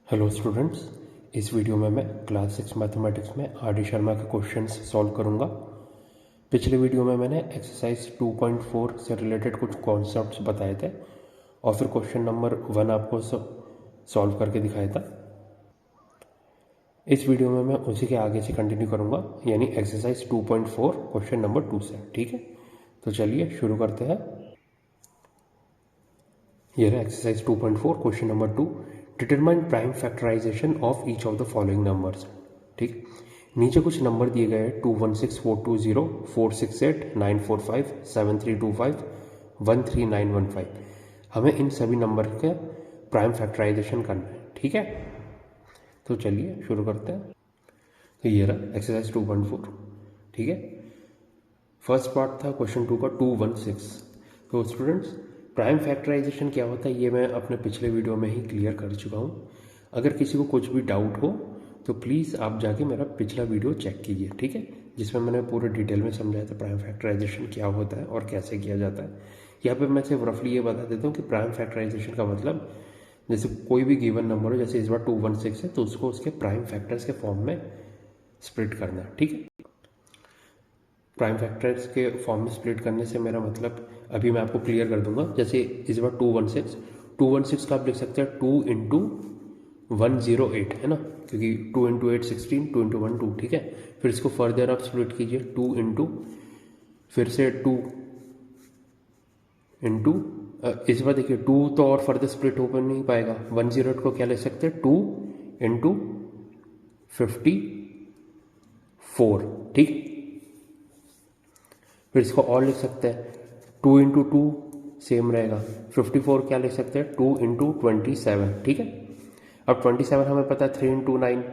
Hello students, इस video में मैं क्लास 6 मैथमेटिक्स में आर डी शर्मा के क्वेश्चंस सॉल्व करूंगा। पिछले वीडियो में मैंने एक्सरसाइज 2.4 से रिलेटेड कुछ कॉन्सेप्ट्स बताए थे और फिर क्वेश्चन नंबर 1 आपको सॉल्व करके दिखाया था। इस वीडियो में मैं उसी के आगे से कंटिन्यू करूंगा, यानी एक्सरसाइज 2.4 क्वेश्चन नंबर 2 से। ठीक है, तो चलिए शुरू करते हैं। यह है exercise 2.4 question number 2। Determine prime factorization of each of the following numbers. ठीक, नीचे कुछ नंबर दिए गए हैं 216 420 468 945 7325 13915। हमें इन सभी नंबर के प्राइम फैक्टराइजेशन करना है। ठीक है, तो चलिए शुरू करते हैं। तो ये रहा एक्सरसाइज 2.4। ठीक है, फर्स्ट पार्ट था क्वेश्चन 2 का 216। तो स्टूडेंट्स, प्राइम फैक्टराइजेशन क्या होता है ये मैं अपने पिछले वीडियो में ही क्लियर कर चुका हूँ। अगर किसी को कुछ भी डाउट हो तो प्लीज़ आप जाके मेरा पिछला वीडियो चेक कीजिए। ठीक है, जिसमें मैंने पूरे डिटेल में समझाया था प्राइम फैक्टराइजेशन क्या होता है और कैसे किया जाता है। यहाँ पे मैं सिर्फ रफली ये बता देता हूँ कि प्राइम फैक्टराइजेशन का मतलब, जैसे कोई भी गिवन नंबर हो, जैसे इस बार 216 है तो उसको उसके प्राइम फैक्टर्स के फॉर्म में स्प्लिट करना है। ठीक है, प्राइम फैक्टर्स के फॉर्म में स्प्लिट करने से मेरा मतलब अभी मैं आपको क्लियर कर दूंगा। जैसे इस बार 216 का आप लिख सकते हैं 2 इंटू 108, है ना, क्योंकि 2 इंटू 8 16, 2 इंटू 1 2। ठीक है, फिर इसको फर्दर आप स्प्लिट कीजिए 2 इंटू, फिर से 2 इंटू, इस बार देखिए 2 तो और फर्दर स्प्लिट हो नहीं पाएगा। 108 को क्या लिख सकते हैं 2 इंटू 54। ठीक, फिर इसको और लिख सकते हैं 2 इंटू 2 सेम रहेगा। 54 क्या लिख सकते हैं 2 इंटू 27। ठीक है, अब 27 हमें पता है 3 इंटू 9,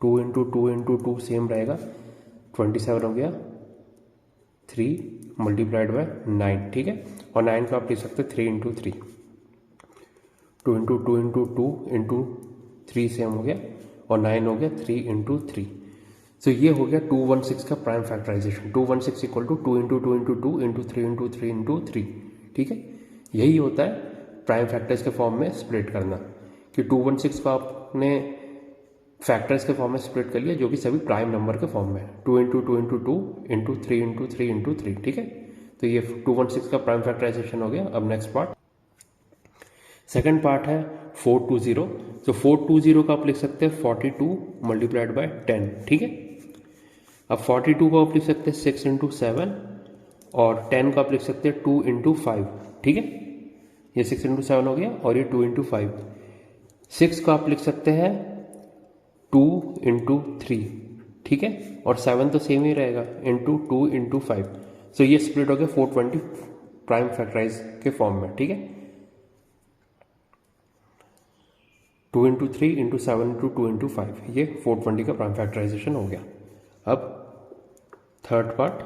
2 इंटू 2 इंटू 2 सेम रहेगा। 27 हो गया 3 मल्टीप्लाइड बाय 9। ठीक है, और 9 को आप लिख सकते हैं 3 into 3। 2 into 2 into 2 into 3 same हो गया, और 9 हो गया 3 इंटू 3। तो ये हो गया 216 का prime factorization. 216 equal to 2 into 2 into 2 into 3 into 3 into 3। ठीक है, यही होता है प्राइम फैक्टर्स के फॉर्म में स्प्लिट करना, कि 216 को आपने फैक्टर्स के फॉर्म में स्प्लिट कर लिया जो कि सभी प्राइम नंबर के फॉर्म में है। 2 into 2 into 2 into 3 into 3 into 3। ठीक है, तो ये 216 का प्राइम फैक्टराइजेशन हो गया। अब नेक्स्ट पार्ट, सेकेंड पार्ट है 420। तो 420 का आप लिख सकते हैं 42 मल्टीप्लाइड बाय 10। ठीक है, अब 42 को आप लिख सकते हैं 6 इंटू 7, और 10 को आप लिख सकते हैं 2 इंटू 5। ठीक है, ये 6 इंटू 7 हो गया, और ये 2 इंटू 5। 6 को आप लिख सकते हैं 2 इंटू 3। ठीक है, और 7 तो सेम ही रहेगा, इंटू 2 इंटू 5। सो ये स्प्लिट हो गया 420 प्राइम फैक्टराइज के फॉर्म में। ठीक है, 2 इंटू 3 इंटू 7 इंटू 2 इंटू 5, ये 420 का प्राइम फैक्टराइजेशन हो गया। अब थर्ड पार्ट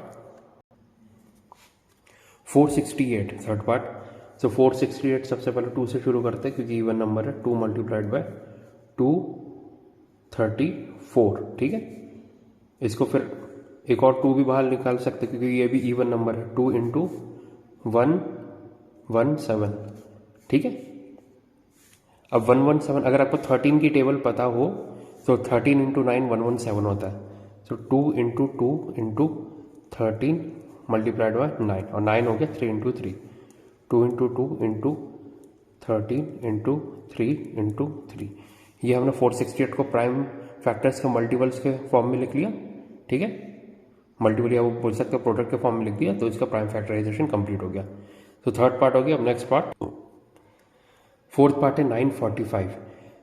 468, थर्ड पार्ट। सो 468 सबसे पहले 2 से शुरू करते हैं क्योंकि इवन नंबर है। 2 मल्टीप्लाइड बाय 234। ठीक है, इसको फिर एक और 2 भी बाहर निकाल सकते हैं क्योंकि ये भी इवन नंबर है। 2 इंटू 117। ठीक है, अब 117 अगर आपको 13 की टेबल पता हो तो 13 इंटू 9 117 होता है। सो 2 इंटू 2 इंटू 13 मल्टीप्लाइड बाय 9, और 9 हो गया 3 into 3। 2 into 2 into 13 into 3 into 3। ये हमने 468 को प्राइम फैक्टर्स के मल्टीपल्स के फॉर्म में लिख लिया। ठीक है, मल्टीपल या वो बोल सकते हो प्रोडक्ट के फॉर्म में लिख दिया, तो इसका प्राइम फैक्टराइजेशन कंप्लीट हो गया। तो थर्ड पार्ट हो गया। अब नेक्स्ट पार्ट, फोर्थ पार्ट है 945।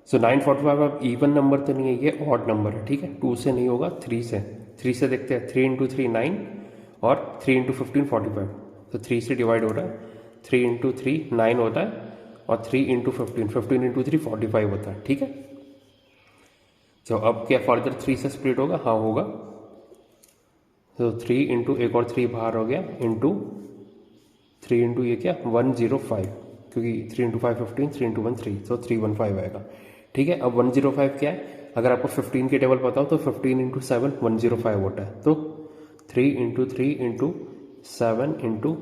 सो 945 अब इवन नंबर तो नहीं है, ये ऑड नंबर है। ठीक है, 2 से नहीं होगा, 3 से। 3 से देखते हैं, 3 इंटू 3 9, और 3 इंटू 15 45। तो 3 से डिवाइड हो रहा है। 3 इंटू 3 9 होता है, और 3 इंटू 15 इंटू 3 45 होता है। ठीक है, तो अब क्या फर्दर 3 से स्प्लिट होगा? हाँ होगा। तो 3 इंटू एक और 3 बाहर हो गया, इंटू 3 इंटू ये क्या 105, क्योंकि 3 इंटू 5 15, 3 इंटू 1 3, तो 315 आएगा। ठीक है, अब 105 क्या है? अगर आपको 15 की टेबल पता हो तो 15 इंटू 7 105 होता है। तो 3 इंटू 3 इंटू 7 इंटू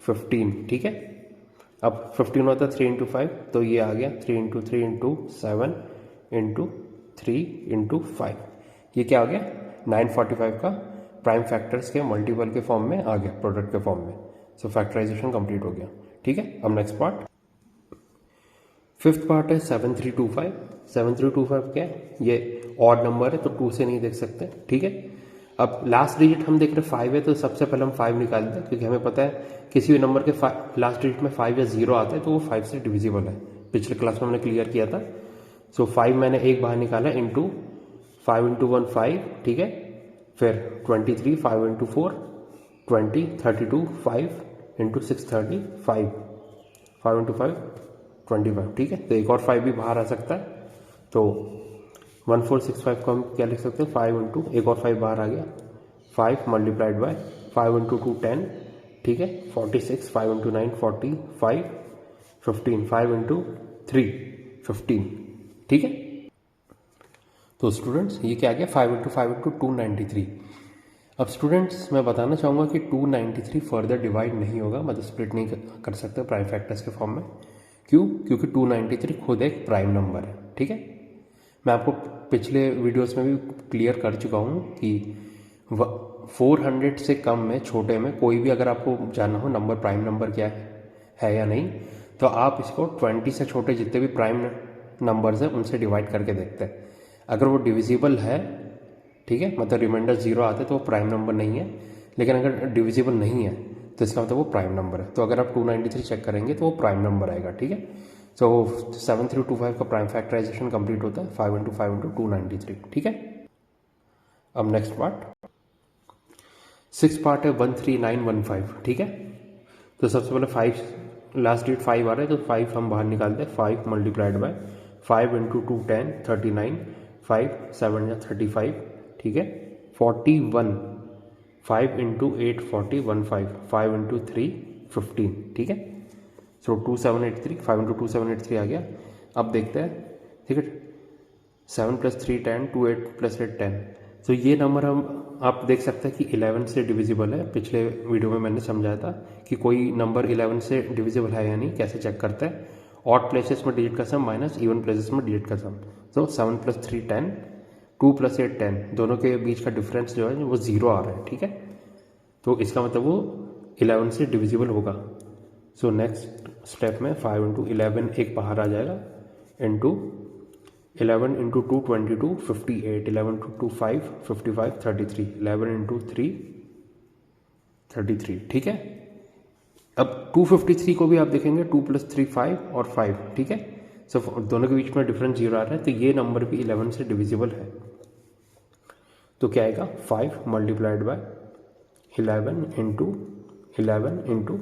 15। ठीक है, अब 15 होता है 3 इंटू 5, तो ये आ गया 3 इंटू 3 इंटू 7 इंटू 3 इंटू 5, ये क्या आ गया 945 का प्राइम फैक्टर्स के मल्टीपल के फॉर्म में आ गया, प्रोडक्ट के फॉर्म में। सो फैक्टराइजेशन कंप्लीट हो गया। ठीक है, अब नेक्स्ट पार्ट, फिफ्थ पार्ट है 7325। 7325 क्या है, ये ऑड नंबर है तो 2 से नहीं देख सकते। ठीक है, अब लास्ट डिजिट हम देख रहे 5 है, तो सबसे पहले हम 5 निकालते हैं, क्योंकि हमें पता है किसी भी नंबर के लास्ट डिजिट में 5 या 0 आता है तो वो 5 से डिविजिबल है। पिछले क्लास में हमने क्लियर किया था। सो 5 मैंने एक बाहर निकाला, इंटू 5 इंटू 1 5, ठीक है, फिर 23 5 इंटू 4 20, 32 5 इंटू 6 30 5, 5 इंटू 5 25। ठीक है, तो एक और 5 भी बाहर आ सकता है, तो 1465 को हम क्या लिख सकते हैं 5 इंटू, एक और 5 बाहर आ गया, 5 मल्टीप्लाइड बाय 5 इंटू 2 10, ठीक है, 46 5 इंटू 9 45 15 5 इंटू 3 15। ठीक है, तो स्टूडेंट्स ये क्या आ गया 5 इंटू 5 इंटू 293। अब स्टूडेंट्स मैं बताना चाहूँगा कि 293 फर्दर डिवाइड नहीं होगा, मतलब स्प्लिट नहीं कर सकते प्राइम फैक्टर्स के फॉर्म में। क्यों? क्योंकि 293 खुद एक प्राइम नंबर है। ठीक है, मैं आपको पिछले वीडियोस में भी क्लियर कर चुका हूँ कि 400 से कम में, छोटे में कोई भी अगर आपको जानना हो नंबर प्राइम नंबर क्या है या नहीं, तो आप इसको 20 से छोटे जितने भी प्राइम नंबर्स हैं उनसे डिवाइड करके देखते हैं। अगर वो डिविजिबल है, ठीक है, मतलब रिमाइंडर 0 आते तो वो प्राइम नंबर नहीं है, लेकिन अगर डिविजिबल नहीं है तो इसका मतलब वो प्राइम नंबर है। तो अगर आप 293 चेक करेंगे तो वो प्राइम नंबर आएगा। ठीक है, सो 7325 का प्राइम फैक्टराइजेशन कंप्लीट होता है 5 इंटू 5 इंटू 293। ठीक है, अब नेक्स्ट पार्ट, 6 पार्ट है 13915। ठीक है, तो सबसे पहले 5 लास्ट डिजिट 5 आ रहा है, तो 5 हम बाहर निकालते हैं, 5 मल्टीप्लाइड बाय 5 इंटू 2 10 39 5 7 या 35। ठीक है, 41 5 इंटू 8 40 15 5 इंटू 3 15। ठीक है, सो 2783 5 इंटू 2783 आ गया। अब देखते हैं, ठीक है, 7 प्लस 3 10 2 8 प्लस 8 10। तो ये नंबर हम आप देख सकते हैं कि 11 से डिविजिबल है। पिछले वीडियो में मैंने समझाया था कि कोई नंबर 11 से डिविजिबल है या नहीं, कैसे चेक करते हैं। ऑड प्लेसेस में डिजिट का सम माइनस इवन प्लेसेस में डिजिट का सम। तो 7 प्लस 3 10 2 प्लस 8 10, दोनों के बीच का डिफरेंस जो है वो 0 आ रहा है। ठीक है, तो इसका मतलब वो 11 से डिविजिबल होगा। सो नेक्स्ट स्टेप में 5 इंटू 11 एक बाहर आ जाएगा, इंटू 11 इंटू 2 22 58 11 इंटू 2 5 55 33 11 इंटू 3 33। ठीक है, अब 253 को भी आप देखेंगे 2 प्लस 3 5 और 5। ठीक है, सो दोनों के बीच में डिफरेंस 0 आ रहा है, तो ये नंबर भी 11 से डिविजिबल है। तो क्या आएगा 5 multiplied by 11 into 11 into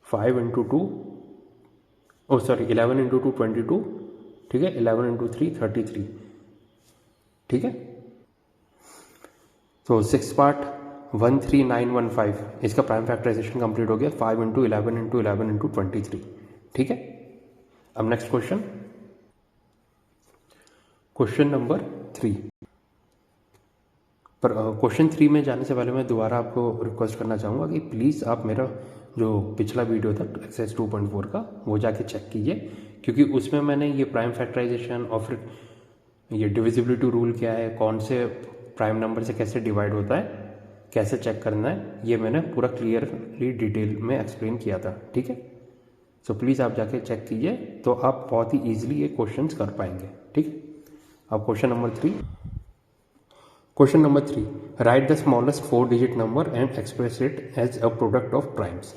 5 into 2, oh sorry 11 into 2 22। ठीक है, 11 इंटू 3 33। ठीक है, तो 6 पार्ट 13915 इसका प्राइम फैक्टराइजेशन कंप्लीट हो गया 5 इंटू 11 इंटू 11 इंटू 23। ठीक है, अब नेक्स्ट क्वेश्चन, क्वेश्चन नंबर 3। पर क्वेश्चन 3 में जाने से पहले मैं दोबारा आपको रिक्वेस्ट करना चाहूँगा कि प्लीज़ आप मेरा जो पिछला वीडियो था एक्सरसाइज 2.4 का वो जाके चेक कीजिए, क्योंकि उसमें मैंने ये प्राइम फैक्टराइजेशन और फिर ये डिविजिबिलिटी रूल क्या है, कौन से प्राइम नंबर से कैसे डिवाइड होता है, कैसे चेक करना है, ये मैंने पूरा क्लियरली डिटेल में एक्सप्लेन किया था। ठीक है, सो प्लीज़ आप जाके चेक कीजिए, तो आप बहुत ही ईजिली ये क्वेश्चंस कर पाएंगे। ठीक है, अब question number 3। Question number 3, write the smallest 4 digit number and express it as a product of primes.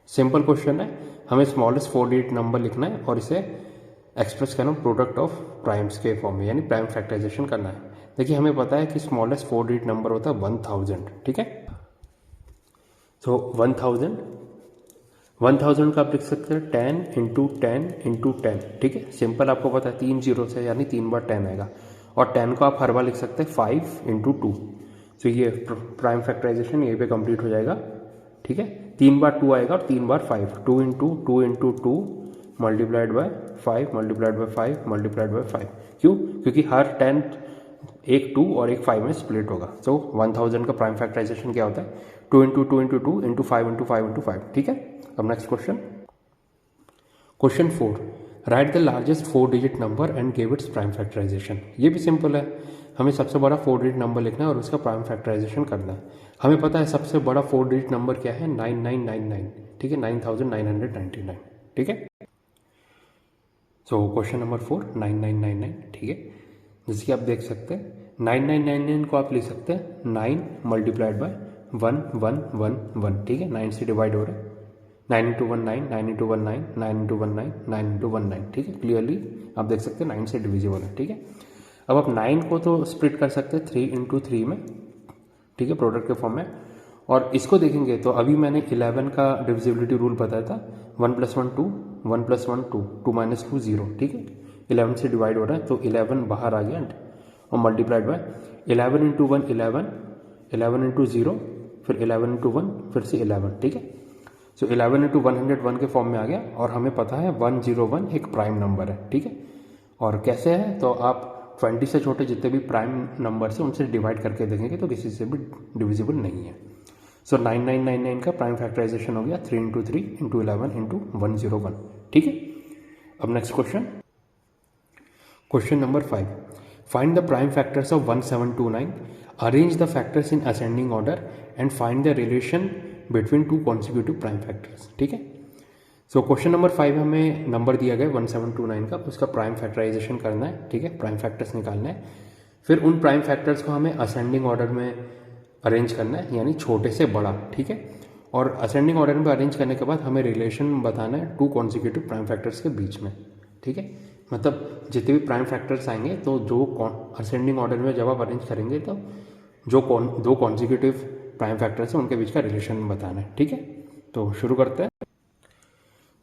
Simple question है, हमें स्मॉलेस्ट 4 डिजिट नंबर लिखना है और इसे एक्सप्रेस करना प्रोडक्ट ऑफ प्राइम्स के फॉर्म में, यानी प्राइम फैक्टराइजेशन करना है। देखिए हमें पता है कि स्मॉलेस्ट 4 डिजिट नंबर होता है 1000। ठीक है, तो 1000 का आप लिख सकते हैं 10 इंटू 10 इंटू 10। ठीक है, सिंपल आपको पता है 3 जीरो से, यानी 3 बार 10 आएगा, और 10 को आप हर बार लिख सकते हैं 5 इंटू 2। तो ये प्राइम फैक्टराइजेशन यहीं पे कंप्लीट हो जाएगा। ठीक है, 3 बार 2 आएगा और 3 बार 5, 2 into 2 into 2 multiplied by 5 multiplied bye 5 multiplied bye 5। क्यों? क्योंकि हर 10 एक 2 और एक 5 में स्प्लिट होगा। सो 1000 का प्राइम फैक्टराइजेशन क्या होता है 2 into 2 into 2 into 5 into 5 into 5। ठीक है, अब next question, question 4, write the largest 4 digit number and give its prime factorization. ये भी सिंपल है, हमें सबसे बड़ा 4 डिजिट नंबर लिखना है और उसका प्राइम फैक्टराइजेशन करना है। हमें पता है सबसे बड़ा 4 डिजिट नंबर क्या है, 9999, ठीक है, 9999, ठीक है। सो क्वेश्चन नंबर 4 9999, ठीक है। जैसे कि आप देख सकते हैं 9999 को आप लिख सकते हैं 9 मल्टीप्लाइड बाय 1111, ठीक है, 9 से डिवाइड हो रहा है, 9 इंटू 1 9, 9 इंटू 1 9, 9 इंटू 1 9, 9 इंटू 1 9, ठीक है। क्लियरली आप देख सकते हैं 9 से डिविजिबल है, ठीक है। अब आप 9 को तो स्प्लिट कर सकते हैं 3 इंटू 3 में, ठीक है, प्रोडक्ट के फॉर्म में। और इसको देखेंगे तो अभी मैंने 11 का डिविजिबिलिटी रूल बताया था, 1 + 1 2, 1 + 1 2, 2 - 2 0, ठीक है। 11 से डिवाइड हो रहा है तो 11 बाहर आ गया और मल्टीप्लाइड बाय 11 इंटू 1 11, 11 इंटू 0, फिर 11 इंटू 1, फिर से 11, ठीक है। सो 11 इंटू 101 के फॉर्म में आ गया और हमें पता है 101 एक प्राइम नंबर है, ठीक है। और कैसे है तो आप 20 से छोटे जितने भी प्राइम नंबर से उनसे डिवाइड करके देखेंगे तो किसी से भी डिविजिबल नहीं है। सो 9999 का प्राइम फैक्टराइजेशन हो गया 3 इंटू 3 इंटू 11 इंटू 101, ठीक है। अब next question, question number 5, find the prime factors of 1729, arrange the factors in ascending order and find the relation between 2 consecutive prime factors, ठीक है। सो क्वेश्चन नंबर 5 हमें number दिया गया 1729 का, उसका प्राइम फैक्टराइजेशन करना है, ठीक है, प्राइम फैक्टर्स निकालना है। फिर उन प्राइम फैक्टर्स को हमें असेंडिंग ऑर्डर में अरेंज करना है, यानी छोटे से बड़ा, ठीक है। और असेंडिंग ऑर्डर में अरेंज करने के बाद हमें रिलेशन बताना है 2 कॉन्सिक्यूटिव प्राइम फैक्टर्स के बीच में, ठीक है। मतलब जितने भी प्राइम फैक्टर्स आएंगे तो जो असेंडिंग ऑर्डर में जब आप अरेंज करेंगे तो जो 2 कॉन्सिक्यूटिव प्राइम फैक्टर्स हैं उनके बीच का रिलेशन बताना है, ठीक है। तो शुरू करते हैं।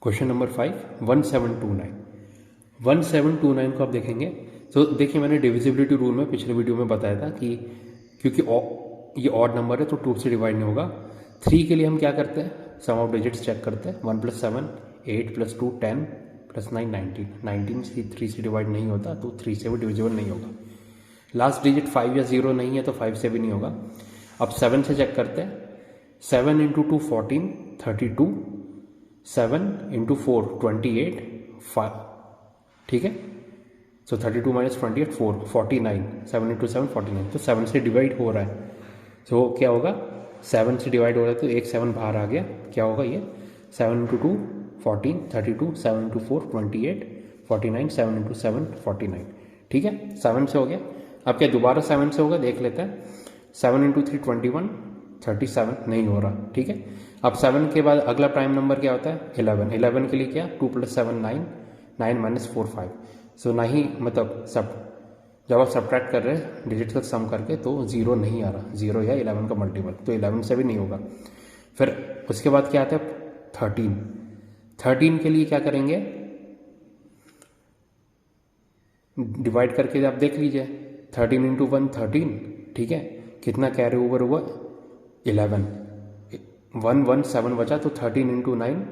क्वेश्चन नंबर 5, 1729 को आप देखेंगे तो देखिए मैंने डिविजिबिलिटी रूल में पिछले वीडियो में बताया था कि क्योंकि ये ऑड नंबर है तो 2 से डिवाइड नहीं होगा। 3 के लिए हम क्या करते हैं, सम ऑफ डिजिट्स चेक करते हैं, 1 + 7 8 + 2 10 + 9 19, 19 से 3 से डिवाइड नहीं होता तो 3 से भी डिविजिबल नहीं होगा। लास्ट डिजिट 5 या 0 नहीं है तो 5 से भी नहीं होगा। अब 7 से चेक करते हैं, 7 इंटू 2 14 32, 7 इंटू 4 28 5, ठीक है। सो 32 - 28 4 49, 7 इंटू 7 49, तो 7 से डिवाइड हो रहा है। सो क्या होगा, 7 से डिवाइड हो रहा है तो एक 7 बाहर आ गया, क्या होगा ये 7 इंटू 2 14 32, 7 इंटू 4 28 49, 7 इंटू 7 49, ठीक है। 7 से हो गया। अब क्या दोबारा 7 से होगा, देख लेते हैं। 7 इंटू 3 21 37, नहीं हो रहा, ठीक है। अब 7 के बाद अगला प्राइम नंबर क्या होता है 11, 11 के लिए क्या 2 + 7 9, 9 - 4 5। सो ना ही मतलब सब जब आप सब्ट्रैक्ट कर रहे हैं डिजिट्स का सम करके तो 0 नहीं आ रहा, 0 या 11 का मल्टीपल, तो 11 से भी नहीं होगा। फिर उसके बाद क्या आता है 13, 13 के लिए क्या करेंगे, डिवाइड करके आप देख लीजिए, 13 इंटू 1 13, ठीक है। कितना कैरी ओवर हुआ 11, 117 बचा तो 13 इंटू 9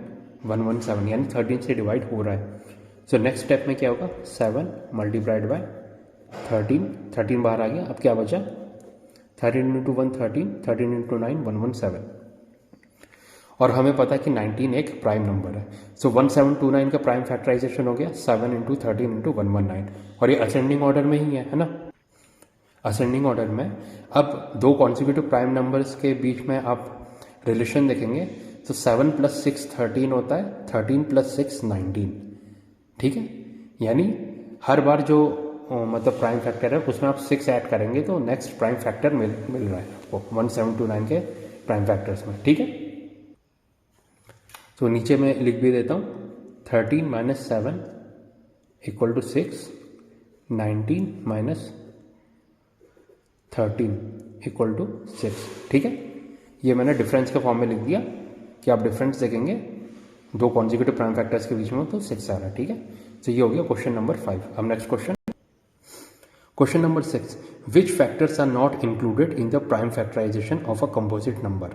117, यानी 13 से डिवाइड हो रहा है। सो नेक्स्ट स्टेप में क्या होगा 7 मल्टीप्लाइड बाय 13, 13 बाहर आ गया। अब क्या बचा 13 इंटू 1 13, 13 इंटू 9 117, और हमें पता है कि 19 एक प्राइम नंबर है। सो 1729 का प्राइम फैक्टराइजेशन हो गया 7 इंटू 13 इंटू 119, और ये असेंडिंग ऑर्डर में ही है ना, असेंडिंग ऑर्डर में। अब 2 कॉन्सिक्यूटिव प्राइम नंबर्स के बीच में आप रिलेशन देखेंगे तो 7 + 6 13 होता है, 13 + 6 19, ठीक है। यानी हर बार जो मतलब प्राइम फैक्टर है उसमें आप 6 ऐड करेंगे तो नेक्स्ट प्राइम फैक्टर मिल रहा है आपको 1729 के प्राइम फैक्टर्स में, ठीक है। तो नीचे मैं लिख भी देता हूँ 13 - 7 = 6, 19 - 13 = 6, ठीक है। ये मैंने डिफरेंस के फॉर्म में लिख दिया कि आप डिफरेंस देखेंगे 2 कॉन्जिक्यूटिव प्राइम फैक्टर्स के बीच में तो 6 आ रहा है, ठीक है। तो ये हो गया क्वेश्चन नंबर 5। अब next question, question number 6, which factors are not included in the prime factorization of a composite number.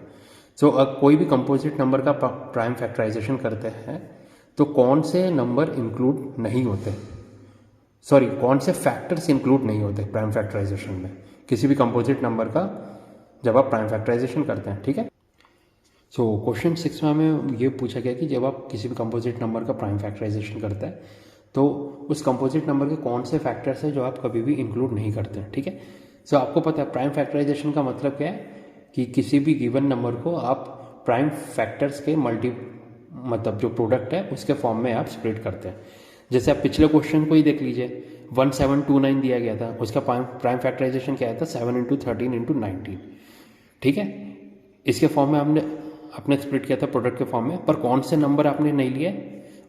So कोई भी कंपोजिट नंबर का प्राइम फैक्टराइजेशन करते हैं तो कौन से नंबर इंक्लूड नहीं होते, सॉरी कौन से फैक्टर्स इंक्लूड नहीं होते प्राइम फैक्टराइजेशन में, किसी भी कंपोजिट नंबर का जब आप प्राइम फैक्टराइजेशन करते हैं, ठीक है। सो क्वेश्चन 6 में हमें ये पूछा गया कि जब आप किसी भी कंपोजिट नंबर का प्राइम फैक्टराइजेशन करते हैं तो उस कंपोजिट नंबर के कौन से फैक्टर्स हैं जो आप कभी भी इंक्लूड नहीं करते हैं, ठीक है। सो आपको पता है प्राइम फैक्टराइजेशन का मतलब क्या है कि किसी भी गिवन नंबर को आप प्राइम फैक्टर्स के मतलब जो प्रोडक्ट है उसके फॉर्म में आप स्प्लिट करते हैं। जैसे आप पिछले क्वेश्चन को ही देख लीजिए, 1729 दिया गया था, उसका प्राइम फैक्टराइजेशन क्या आया था 7 इंटू 13 इंटू 19, ठीक है। इसके फॉर्म में आपने स्प्लिट किया था प्रोडक्ट के फॉर्म में, पर कौन से नंबर आपने नहीं लिए,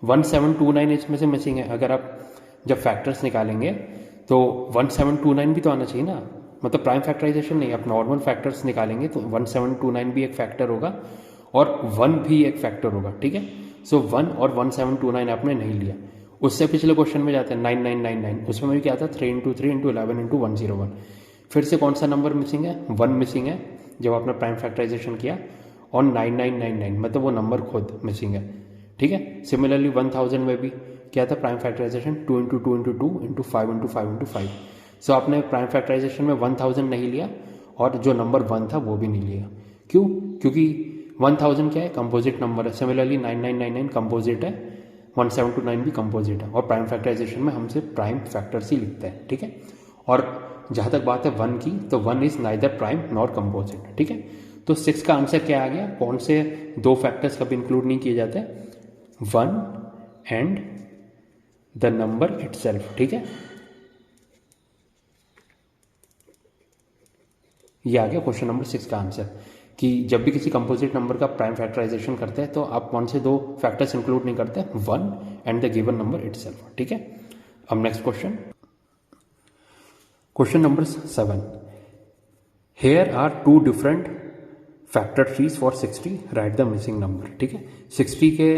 1729 इसमें से मिसिंग है। अगर आप जब फैक्टर्स निकालेंगे तो 1729 भी तो आना चाहिए ना, मतलब प्राइम फैक्टराइजेशन नहीं, आप नॉर्मल फैक्टर्स निकालेंगे तो 1729 भी एक फैक्टर होगा और 1 भी एक फैक्टर होगा, ठीक है। सो 1 और 1729 आपने नहीं लिया। उससे पिछले क्वेश्चन में जाते हैं 9999, उसमें भी क्या था 3 इंटू 3 इंटू 11 इंटू 101। फिर से कौन सा नंबर मिसिंग है, 1 मिसिंग है जब आपने प्राइम फैक्टराइजेशन किया, और 9999 मतलब वो नंबर खुद मिसिंग है, ठीक है। सिमिलरली 1000 में भी क्या था prime factorization 2 into 2 into 2 into 5 into 5 into 5। So आपने प्राइम फैक्टराइजेशन में 1000 नहीं लिया और जो नंबर 1 था वो भी नहीं लिया। क्यों? क्योंकि 1000 क्या है, कंपोजिट नंबर है। सिमिलरली 9999 कंपोजिट है, 1729 भी कंपोजिट है, और प्राइम फैक्टराइजेशन में हमसे प्राइम फैक्टर्स ही लिखते हैं, ठीक है। और जहाँ तक बात है 1 की, तो 1 is neither prime nor composite, ठीक है। तो 6 का आंसर क्या आ गया, कौन से दो फैक्टर्स कभी इंक्लूड नहीं किए जाते, 1 एंड द नंबर इटसेल्फ, ठीक है। ये आ गया क्वेश्चन नंबर 6 का आंसर, कि जब भी किसी कंपोजिट नंबर का प्राइम फैक्टराइजेशन करते हैं तो आप कौन से दो फैक्टर्स इंक्लूड नहीं करते, 1 and the given number itself, ठीक है। अब next question number 7, here are 2 different factor trees for 60, write the missing number, ठीक है। 60 के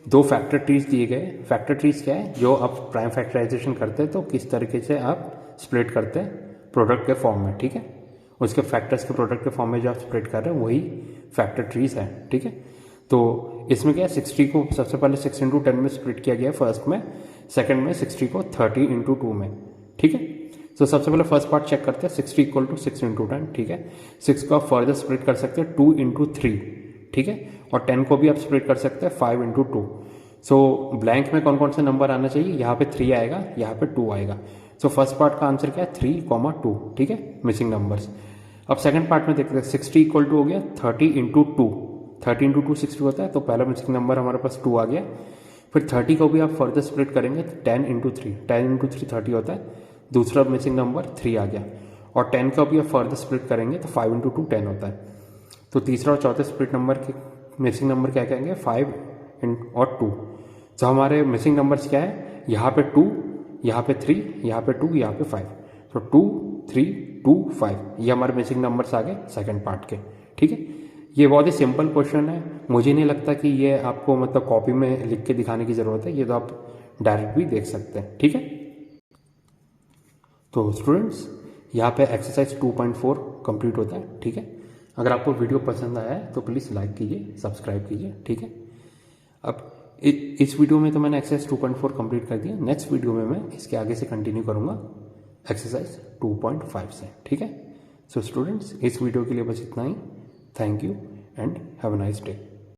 2 फैक्टर ट्रीज दिए गए। फैक्टर ट्रीज क्या है, जो आप प्राइम फैक्टराइजेशन करते हैं तो किस तरीके से आप स्प्लिट करते हैं प्रोडक्ट के फॉर्म में, ठीक है। उसके फैक्टर्स के प्रोडक्ट के फॉर्म में जो आप स्प्लिट कर रहे हैं वही फैक्टर ट्रीज है, ठीक है। तो इसमें क्या है, 60 को सबसे पहले 6 इंटू 10 में स्प्लिट किया गया है फर्स्ट में, सेकंड में 60 को 30 इंटू 2 में, ठीक है। तो सबसे पहले फर्स्ट पार्ट चेक करते हैं, 60 इक्वल टू 6 इंटू 10, ठीक है। 6 को आप फर्दर स्प्लिट कर सकते हैं 2 इंटू 3, ठीक है। और 10 को भी आप स्प्लिट कर सकते हैं 5 इंटू 2। सो ब्लैंक में कौन कौन से नंबर आना चाहिए, यहाँ पे 3 आएगा, यहाँ पे 2 आएगा। सो फर्स्ट पार्ट का आंसर क्या है 3, 2, ठीक है, मिसिंग नंबर्स। अब सेकंड पार्ट में देखते हैं, 60 इक्वल टू हो गया 30 इंटू 2, 30 इंटू 2 60 होता है, तो पहला मिसिंग नंबर हमारे पास 2 आ गया। फिर 30 को भी आप फर्दर स्प्लिट करेंगे तो 10 इंटू 3, 10 इंटू 3 30 होता है, दूसरा मिसिंग नंबर 3 आ गया। और 10 का भी आप फर्दर स्प्लिट करेंगे तो 5 इंटू 2 10 होता है। तो तीसरा और चौथे स्प्लिट नंबर के मिसिंग नंबर क्या कहेंगे, 5 और 2। तो हमारे मिसिंग नंबर्स क्या है, यहाँ पे 2, यहाँ पे 3, यहाँ पे 2, यहाँ पे 5। तो 2, 3, 2, 5 ये हमारे मिसिंग नंबर्स आ गए सेकंड पार्ट के, ठीक है। ये बहुत ही सिंपल क्वेश्चन है, मुझे नहीं लगता कि ये आपको मतलब कॉपी में लिख के दिखाने की ज़रूरत है, ये तो आप डायरेक्ट भी देख सकते हैं, ठीक है। तो स्टूडेंट्स यहाँ पे एक्सरसाइज 2.4 कंप्लीट होता है, ठीक है। अगर आपको वीडियो पसंद आया है तो प्लीज़ लाइक कीजिए, सब्सक्राइब कीजिए, ठीक है। अब इस वीडियो में तो मैंने एक्सरसाइज 2.4 कंप्लीट कर दिया, नेक्स्ट वीडियो में मैं इसके आगे से कंटिन्यू करूँगा एक्सरसाइज 2.5 से, ठीक है। सो स्टूडेंट्स इस वीडियो के लिए बस इतना ही। Thank you and have a nice day.